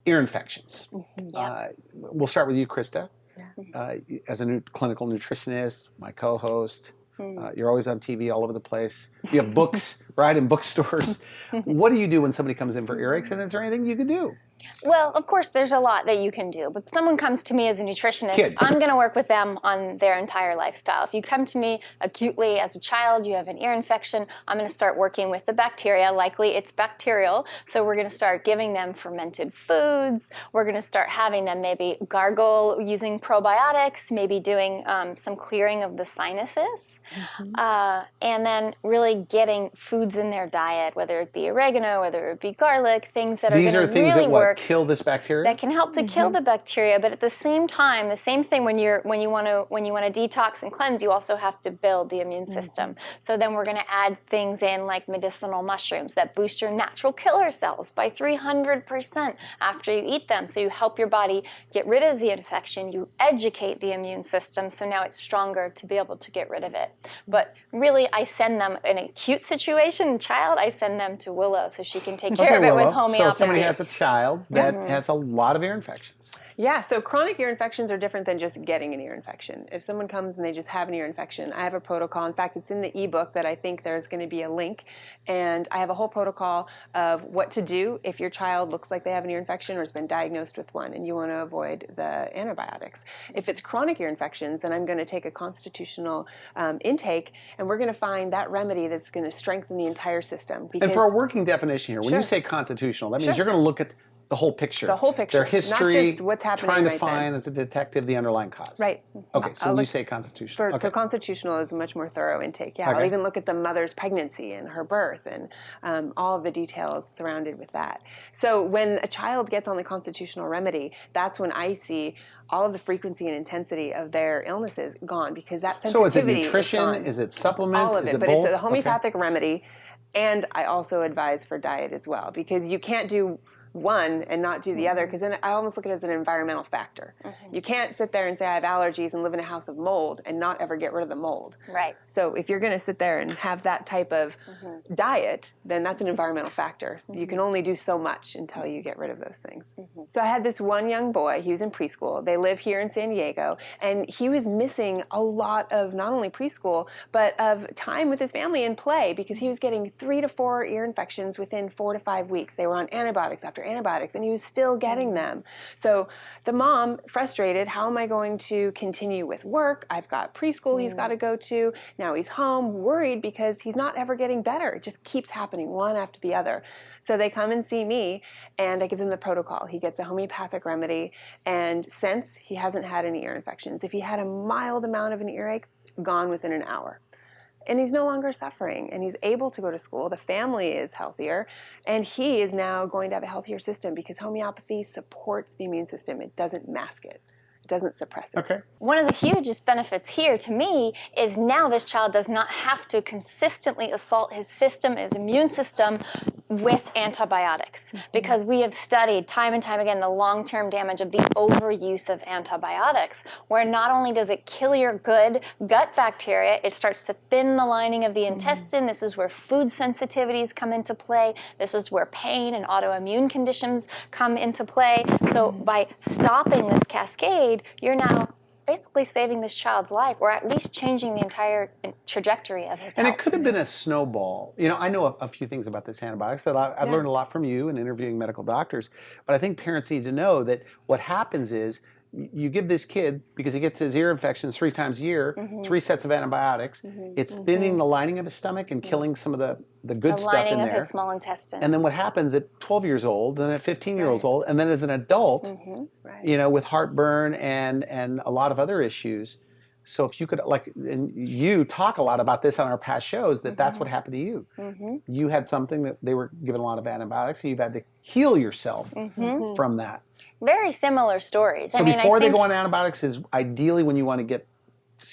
ear infections. We'll start with you, Krista. Yeah. As a clinical nutritionist, my co-host, you're always on TV all over the place. You have books, right, in bookstores. What do you do when somebody comes in for earaches, and is there anything you can do? Well, of course, there's a lot that you can do. But if someone comes to me as a nutritionist, Kids. I'm going to work with them on their entire lifestyle. If you come to me acutely as a child, you have an ear infection, I'm going to start working with the bacteria. Likely it's bacterial. So we're going to start giving them fermented foods. We're going to start having them maybe gargle using probiotics, maybe doing some clearing of the sinuses. And then really getting foods in their diet, whether it be oregano, whether it be garlic, things that These are are going to things really that work. kill this bacteria? That can help to kill the bacteria, but at the same time, the same thing when you want to detox and cleanse, you also have to build the immune system. So then we're going to add things in like medicinal mushrooms that boost your natural killer cells by 300% after you eat them. So you help your body get rid of the infection, you educate the immune system, so now it's stronger to be able to get rid of it. But really, I send them in an acute situation, child, I send them to Willow so she can take care of it with homeopathy. So if somebody has a child that has a lot of ear infections. Yeah, so chronic ear infections are different than just getting an ear infection. If someone comes and they just have an ear infection, I have a protocol. In fact, it's in the ebook that I think there's going to be a link. And I have a whole protocol of what to do if your child looks like they have an ear infection or has been diagnosed with one and you want to avoid the antibiotics. If it's chronic ear infections, then I'm going to take a constitutional intake and we're going to find that remedy that's going to strengthen the entire system. And for a working definition here, when you say constitutional, that means you're going to look at the whole picture. The whole picture. Their history, not just what's happening trying to right find then. as a detective the underlying cause. Right. Okay, so when you say constitutional. So constitutional is a much more thorough intake. Yeah, I'll even look at the mother's pregnancy and her birth and all of the details surrounded with that. So when a child gets on the constitutional remedy, that's when I see all of the frequency and intensity of their illnesses gone because that sensitivity So is it nutrition? Is it supplements? All of it, is it but both? It's a homeopathic remedy. And I also advise for diet as well because you can't do one and not do the other because then I almost look at it as an environmental factor. You can't sit there and say I have allergies and live in a house of mold and not ever get rid of the mold. Right. So if you're going to sit there and have that type of diet, then that's an environmental factor. You can only do so much until you get rid of those things. So I had this one young boy, he was in preschool. They live here in San Diego and he was missing a lot of not only preschool but of time with his family and play because he was getting 3 to 4 ear infections within 4 to 5 weeks. They were on antibiotics after antibiotics and he was still getting them. So the mom, frustrated, how am I going to continue with work? I've got preschool he's got to go to. Now he's home, worried because he's not ever getting better. It just keeps happening one after the other. So they come and see me and I give them the protocol. He gets a homeopathic remedy and since he hasn't had any ear infections, if he had a mild amount of an earache, gone within an hour. And he's no longer suffering and he's able to go to school. The family is healthier and he is now going to have a healthier system because homeopathy supports the immune system. It doesn't mask it. It doesn't suppress it. Okay. One of the hugest benefits here to me is now this child does not have to consistently assault his system, his immune system, with antibiotics because we have studied time and time again the long-term damage of the overuse of antibiotics where not only does it kill your good gut bacteria, it starts to thin the lining of the intestine. This is where food sensitivities come into play. This is where pain and autoimmune conditions come into play. So by stopping this cascade, you're now basically saving this child's life or at least changing the entire trajectory of his health. And it could have been a snowball. You know, I know a few things about this antibiotics that I've learned a lot from you and interviewing medical doctors, but I think parents need to know that what happens is you give this kid, because he gets his ear infections 3 times a year, 3 sets of antibiotics, it's thinning the lining of his stomach and killing some of the good stuff in there. The lining of his small intestine. And then what happens at 12 years old, and then at 15 years old, and then as an adult, you know, with heartburn and a lot of other issues. So if you could, like, and you talk a lot about this on our past shows, that that's what happened to you. You had something that they were given a lot of antibiotics, and you've had to heal yourself from that. Very similar stories. So before they go on antibiotics is ideally when you want to get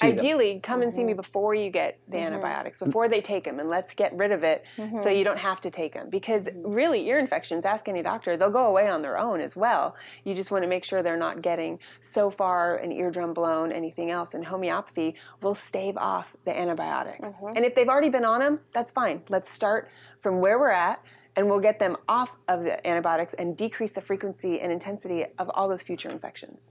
Ideally, come and see me before you get the antibiotics, before they take them, and let's get rid of it so you don't have to take them. Because really, ear infections, ask any doctor, they'll go away on their own as well. You just want to make sure they're not getting so far an eardrum blown, anything else. And homeopathy will stave off the antibiotics. And if they've already been on them, that's fine. Let's start from where we're at. and we'll get them off of the antibiotics and decrease the frequency and intensity of all those future infections.